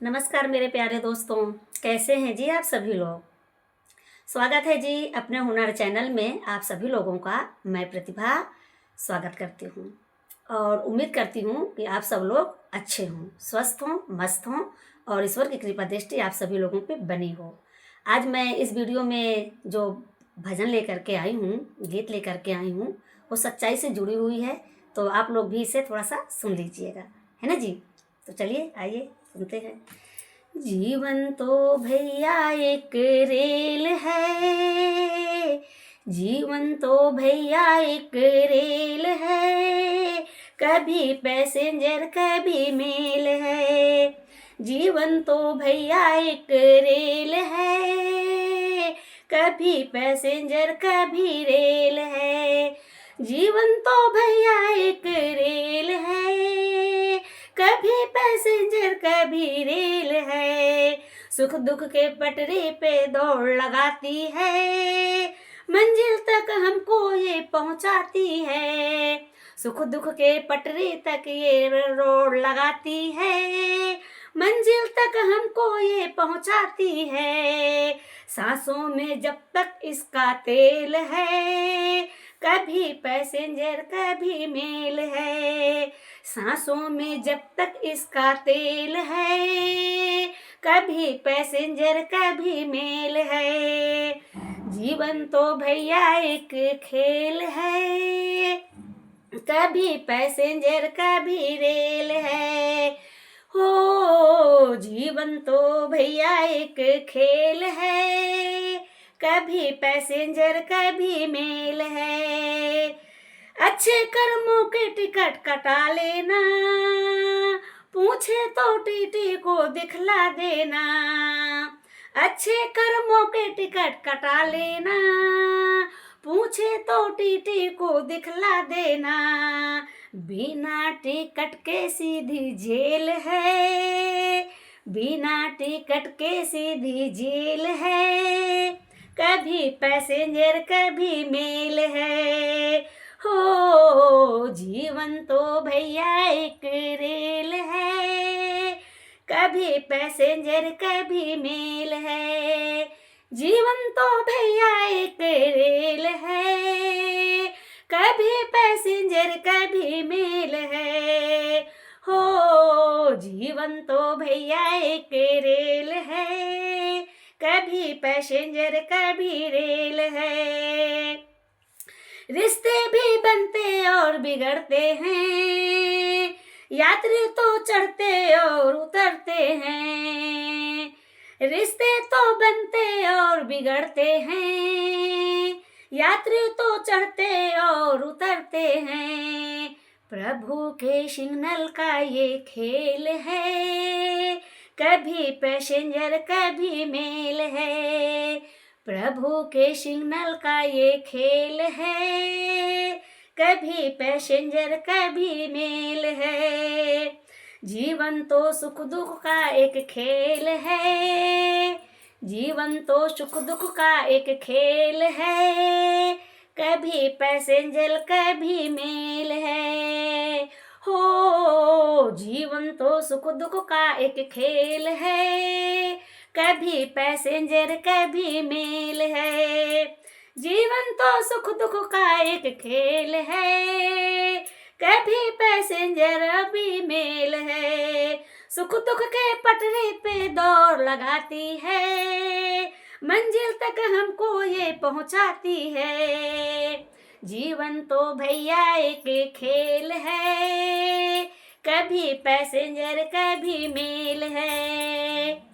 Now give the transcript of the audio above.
नमस्कार मेरे प्यारे दोस्तों, कैसे हैं जी आप सभी लोग। स्वागत है जी अपने हुनर चैनल में। आप सभी लोगों का मैं प्रतिभा स्वागत करती हूँ और उम्मीद करती हूँ कि आप सब लोग अच्छे हों, स्वस्थ हों, मस्त हों और ईश्वर की कृपा दृष्टि आप सभी लोगों पे बनी हो। आज मैं इस वीडियो में जो भजन लेकर के आई हूँ, गीत लेकर के आई हूँ, वो सच्चाई से जुड़ी हुई है, तो आप लोग भी इसे थोड़ा सा सुन लीजिएगा, है ना जी। तो चलिए आइए सुनते हैं। जीवन तो भैया एक रेल है, जीवन तो भैया एक रेल है, कभी पैसेंजर कभी मेल है। जीवन तो भैया एक रेल है, कभी पैसेंजर कभी रेल है। जीवन तो भैया एक रेल है, कभी पैसेंजर कभी रेल है। सुख दुख के पटरी पे दौड़ लगाती है, मंजिल तक हमको ये पहुंचाती है। सुख दुख के पटरी तक ये रोड लगाती है, मंजिल तक हमको ये पहुंचाती है। सांसों में जब तक इसका तेल है, कभी पैसेंजर कभी मेल है। सांसों में जब तक इसका तेल है, कभी पैसेंजर कभी मेल है। जीवन तो भैया एक खेल है, कभी पैसेंजर कभी रेल है। हो जीवन तो भैया एक खेल है, कभी पैसेंजर कभी मेल है। अच्छे कर्मों के टिकट कटा लेना, पूछे तो टीटी को दिखला देना। अच्छे कर्मों के टिकट कटा लेना, पूछे तो टीटी को दिखला देना। बिना टिकट के सीधी जेल है, बिना टिकट के सीधी जेल है, कभी पैसेंजर कभी मेल है। हो जीवन तो भैया एक रेल है, कभी पैसेंजर कभी मेल है। जीवन तो भैया एक रेल है, कभी पैसेंजर कभी मेल है। हो जीवन तो भैया एक रेल है, कभी पैसेंजर कभी रेल है। रिश्ते भी बनते और बिगड़ते हैं, यात्री तो चढ़ते और उतरते हैं। रिश्ते तो बनते और बिगड़ते हैं, यात्री तो चढ़ते और उतरते हैं। प्रभु के सिग्नल का ये खेल है, कभी पैसेंजर कभी मेल है। प्रभु के सिग्नल का ये खेल है, कभी पैसेंजर कभी मेल है। जीवन तो सुख दुख का एक खेल है, जीवन तो सुख दुख का एक खेल है, कभी पैसेंजर कभी मेल है। हो जीवन तो सुख दुख का एक खेल है, कभी पैसेंजर कभी मेल है। जीवन तो सुख दुख का एक खेल है, कभी पैसेंजर अभी मेल है। सुख दुख के पटरी पे दौड़ लगाती है, मंजिल तक हमको ये पहुंचाती है। जीवन तो भैया एक खेल है, कभी पैसेंजर कभी मेल है।